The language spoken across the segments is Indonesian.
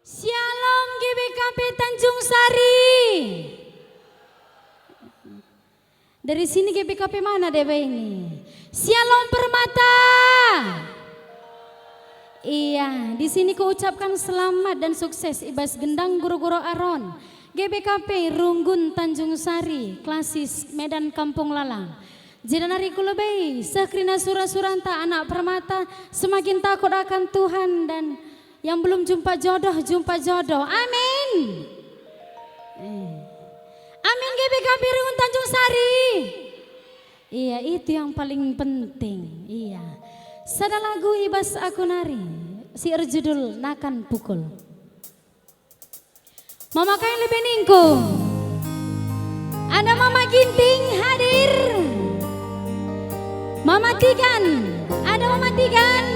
Shalom GBKP Tanjung Sari. Dari sini GBKP mana Dewa ini? Shalom Permata. Iya, di sini kuucapkan selamat dan sukses Ibas Gendang Guru-Guru Aron. GBKP Runggun Tanjung Sari, Klasis Medan Kampung Lalang. Jidanari kulebei, sekrina surah-suranta anak permata, semakin takut akan Tuhan dan yang belum jumpa jodoh, jumpa jodoh. Amin. Amin GBKP Runggun Tanjung Sari. Iya, itu yang paling penting. Iya. Sada lagu Ibas aku nari, si judul Nakan Pukul. Mama kain lebih ningkung. Ada Mama Ginting hadir. Mama Tigan, ada Mama Tigan.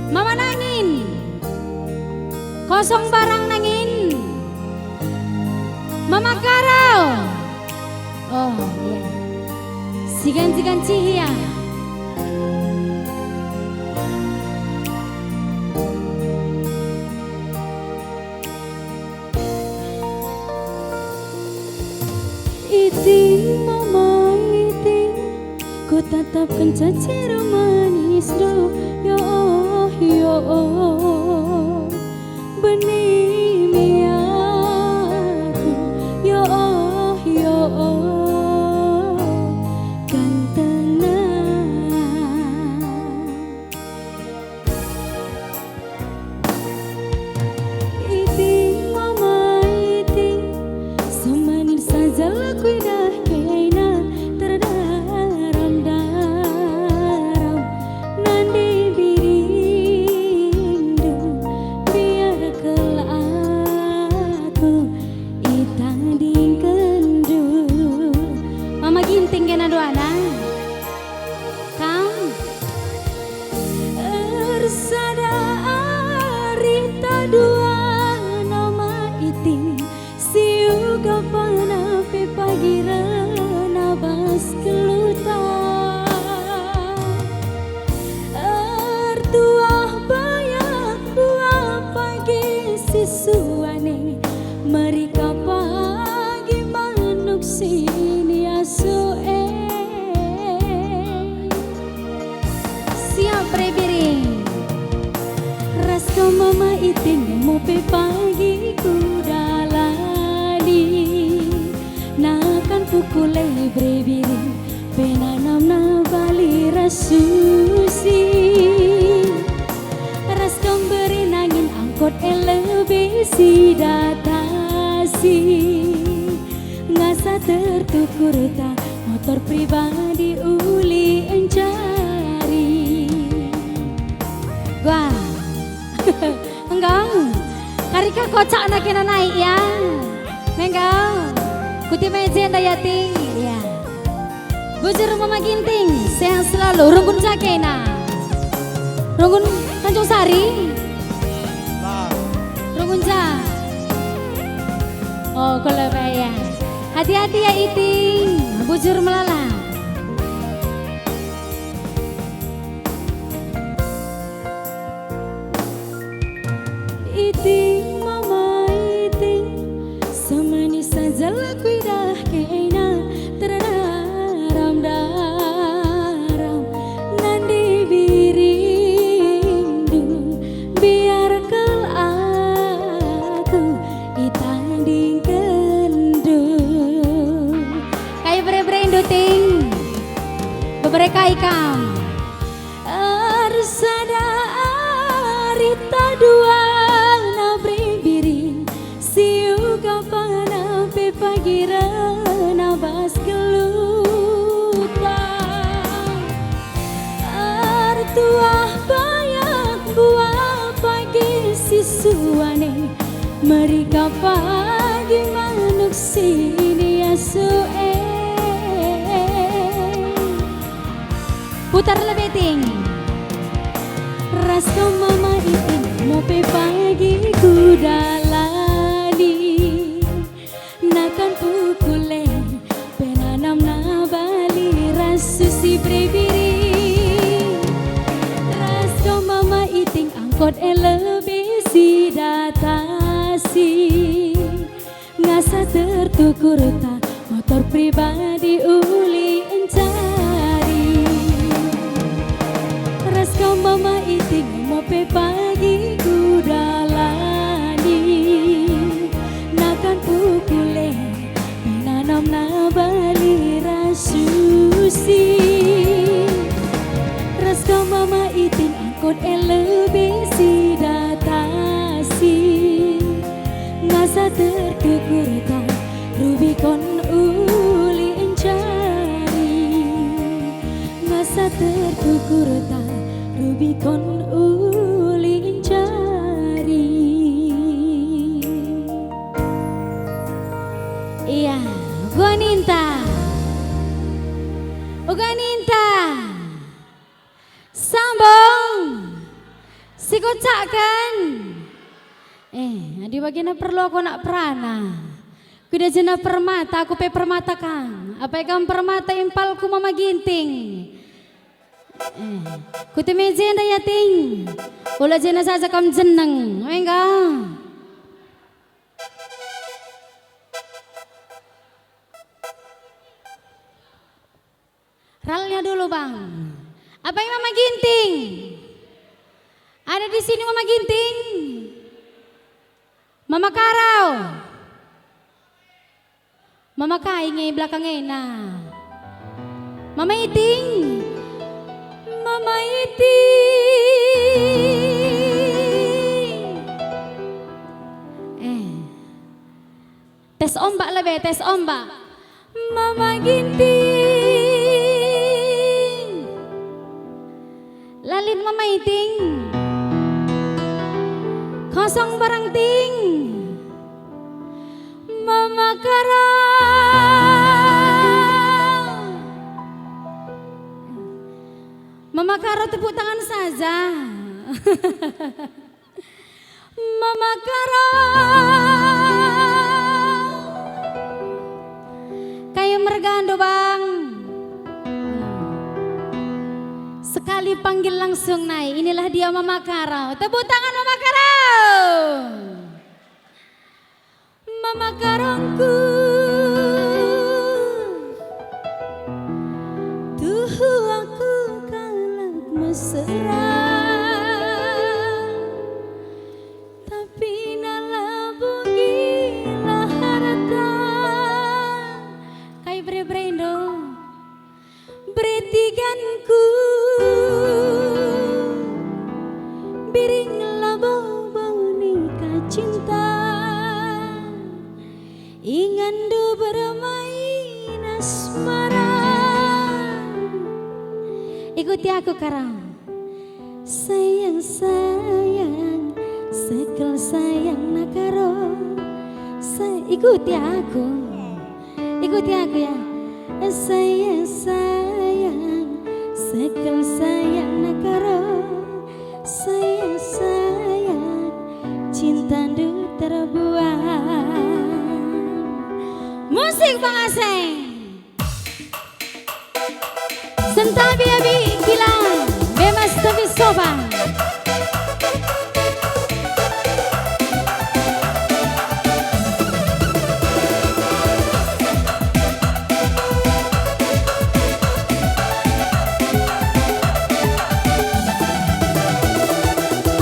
Mama Nangin, kosong barang Nangin. Mama Karau. Oh iya. Sigan-sigan Cihia. Iting mama iting, ku tatapkan cacir manis do. Yo oh yo oh, benih miaku. Yo oh yo oh, kan tenang. Iting mama iting, semanin saja laku dah kena terdaram-daram. Nandi birindu biar kelaku itanding kendu. Mama Ginting kena doana kam ersada arita dua nama iting siuga panape pagira nabas keluta ertuah bayak buah pagi sisuane mereka pagi manuk sini asue siap prebiring rasko mama iting mope pagi kudalani nakan pukul brebiring penanam na bali rasusi rasko beri nangin angkot elebesi datasi ngasa tertukur tak motor pribadi uli encari gua enggak karika kocak anaknya naik ya enggak kuti mejen dayati ya bujur Mama Ginting sehat selalu Runggun Jakena Runggun Tanjung Sari Runggun Jak oh kalau ya hati-hati ya Iting bujur melalang. Iting mama iting, semanis saja laku dah kena terdaram-daram. Nandi birindu biar kel aku itanding kendu. Kayak bre-brendo ting, bebereka ikam. Arsada arita dua nabri biring siuga panape pagira nabas keluta artuah bayak buah pagi sisuane mereka pagi manuk sini asue putar lebih tinggi rasko mama iting mope pagi kudalani nakan pukule penanam na bali rasusi prebiri rasko mama iting angkot elebesi dan batasi, ngasa tertukur tak motor pribadi uli encari. Ras kau mama iting mope pagi kudalani, nakan pukule pinanam na bali rasusi. Ras kau mama iting angkot lebih si datasi, ngasa tertukur tak Rubicon uli encari, ngasa tertukur tak Rubicon uli encari. Iya, gua Ninta, uga Ninta, sambung, si kocak kan? Di bagian perlu aku nak perana. Kuda jena permata, aku pe permata kang. Apa yang permata impalku mama ginting. Ku teme jena ya ting. Ula jena saja kam jeneng. Enggak. Ralnya dulu bang. Apa yang mama ginting? Ada di sini mama ginting. Mama Karau. Mama kainge belakangnya nah. Mama Iting. Mama Iting. Tes ombak lah be, tes ombak. Mama Ginting. Lalin Mama Iting. Kosong barang ting. Mama Karau. Mama Karau tepuk tangan saja. Mama Karau. Kayak mergando bang. Sekali panggil langsung naik. Inilah dia Mama Karau. Tepuk tangan Mama Karau. Mama Karangku, tuh aku kalah mesra, tapi nala bugilah harta. Kai bre-brendo, bretiganku, biring labau-bau nikah cinta. Ingandu bermain asmara. Ikuti aku Karau. Sayang sayang, sekel sayang nakaro. Ikuti aku ya. Sayang sayang, sekel sayang nakaro. Sayang sayang, cinta ndu terbuang. Musik Bang Aseng. Sentabi abi kilang, bemas tapi soban.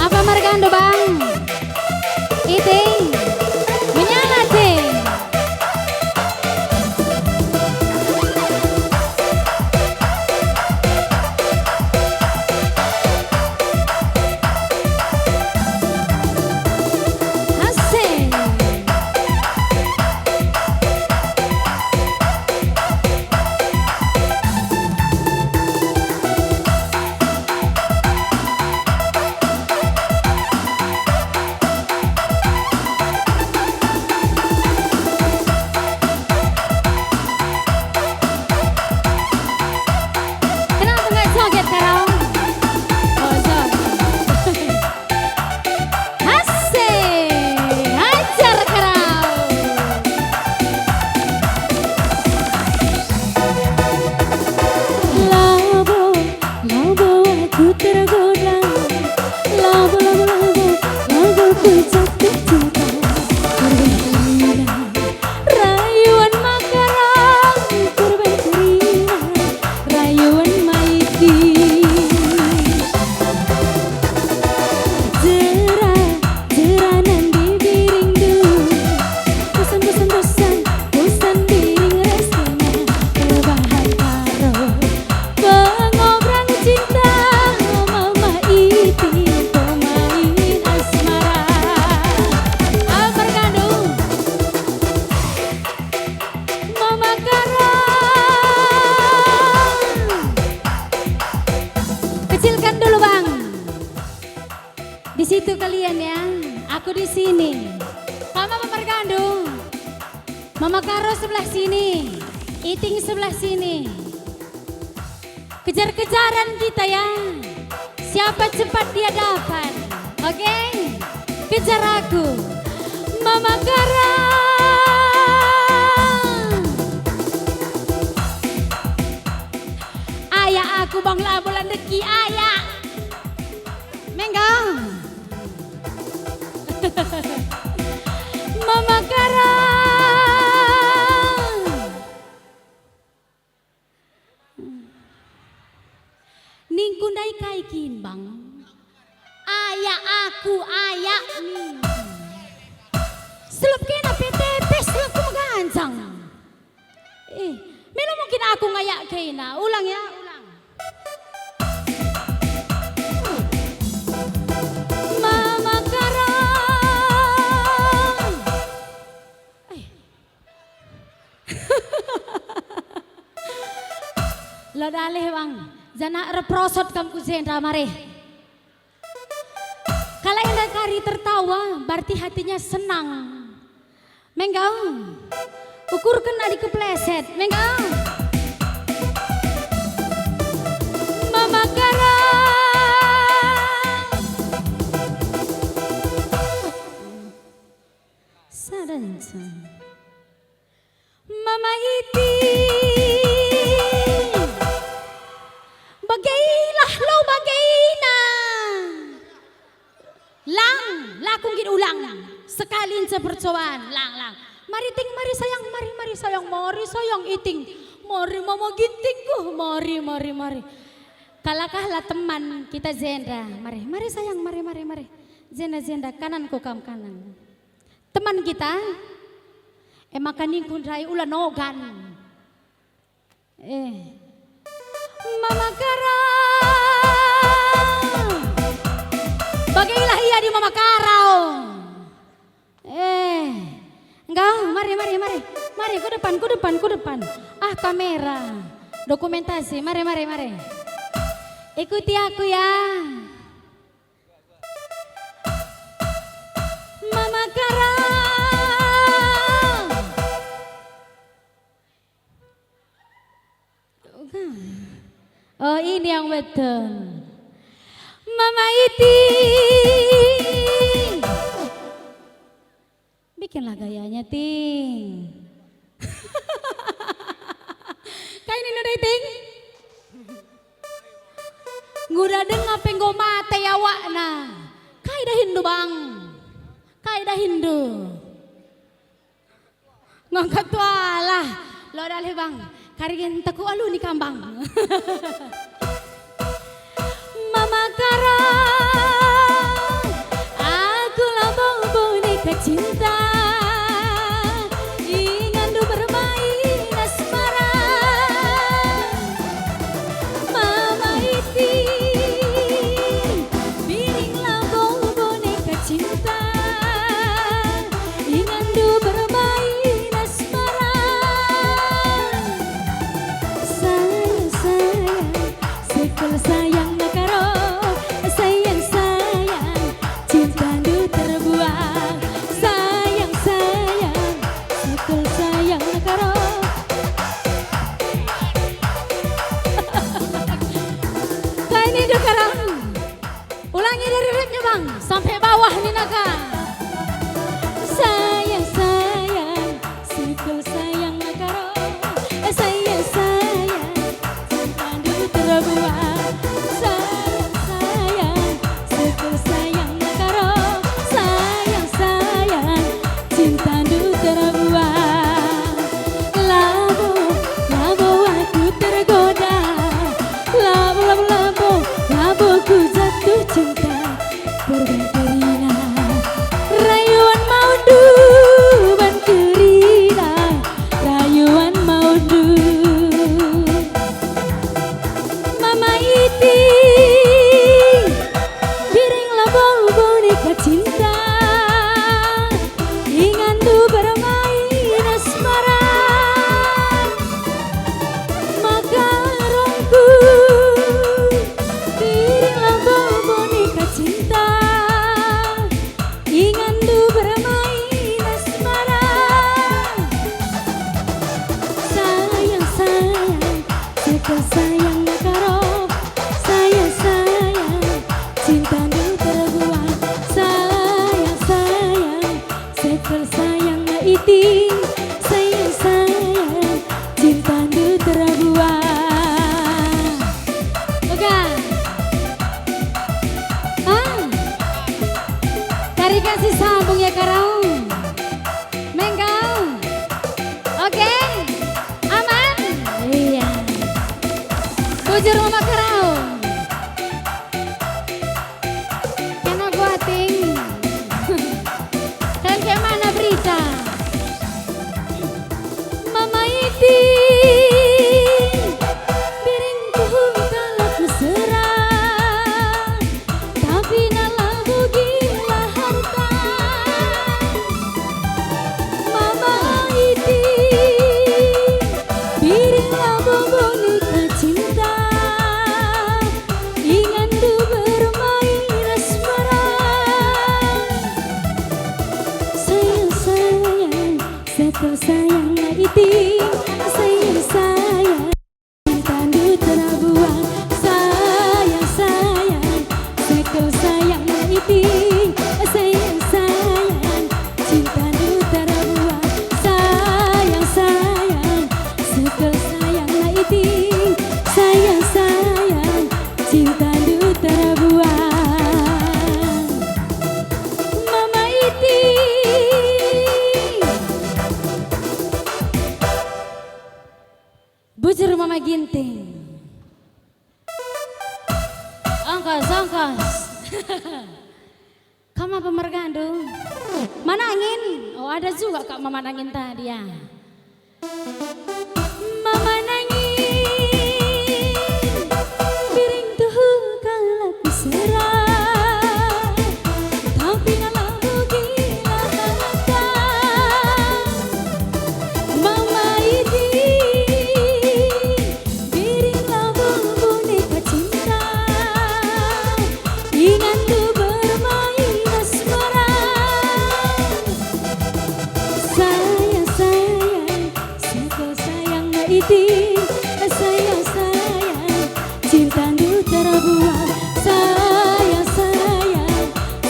Apa margando bang? Iting, menyala ting. Ku tergoda, labu-labu, labu ku jatuh Aku di sini. Mama Pemergandung. Mama Karo sebelah sini. Iting sebelah sini. Kejar-kejaran kita ya. Siapa cepat dia dapat. Oke? Kejar aku. Mama Karo. Ayah aku bang labulan deki ayah. Menggang. Mama Kara. Ningkundai kaikin bang. Ayah aku ayah nih. Selep kena PTP selep ku magancang. Melo mungkin aku ngayak kena. Ulang ya, ulang. Mama Kara. Lo dalih bang, jana reprosot kamu Zendra mare. Kalau yang kari tertawa, berarti hatinya senang. Menggau, ukur kena di kepleset, menggau. Mama Kara. Sadansa. Mama Iti. Bagailah lo bagaina. Lang, lakung gin ulang. Sekalin sepercobaan, lang. Mari ting, mari sayang, mari sayang iting. Mari mama gintingku, mari. Kalakahlah teman kita Zendra. Mari sayang, mari. Zendra kananku kam kanan. Teman kita, makan ningkundrai ulan nogan. Mama Kara. Bagailah ia di Mama Karau. Enggak, mari ku depan. Ah kamera, dokumentasi, mari. Ikuti aku ya. Mama Kara. Oh ini yang betul. Mama Iti. Bikinlah gayanya ting. Kayak ini udah ting. Ngudah dengar penggo mate awak nah. Kayak Hindu bang. Kayak Hindu. Ngangkat tualah. Lo dalih bang. Karigen teku alu ni kambang. Mama Kara. Aku lambang boneka cinta. Ingin bermain asmara. Mama Iti. Biring lambang boneka cinta. Ingin bermain asmara. Sayang, sekal sayang Makaro. Sayang. sekel sayang iti sayang cinta nu terbuang. Oke. Cari kasih sambung ya karau. Menggau. Oke. Aman. Iya. Bujur mama karau. Kena gua ting. Dan kayak mana berita? Mama iti biringku kalau kuserah, tapi nalah gila harta. Mama iti biringlah boneka cinta, ingin du bermain asmara. Sayang sekel sayang iti sayang cinta nu terbuang. Sayang sekel sayang iti sayang cinta nu terbuang. Sayang sekel sayang iti sayang cinta nu terbuang. Mama iti bujur mama ginting. Angkas. Kamu pemergandu. Mana angin? Oh ada juga kak mama nangin tadi ya. Mama nangin, piring tuh kalau kuserah, tapi nalah gila harta. Mama iti biringlah boneka cinta, ingin tu bermain asmara. Sayang sekel sayang iti sayang cinta nu terbuang. Sayang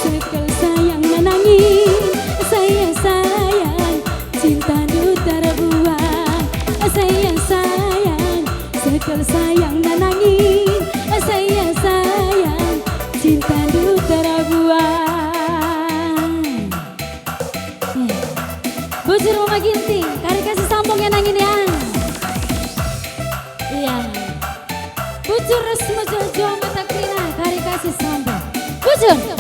sekel sayang nangin sayang cinta nu terbuang. Sayang sekel sayang nangin sayang cinta nu terbuang. Bujur mama ginting, kari kasih sambung ya nangin ya. Iya. Bujur resmi jojo mata krina, kari kasih sambung. Bujur.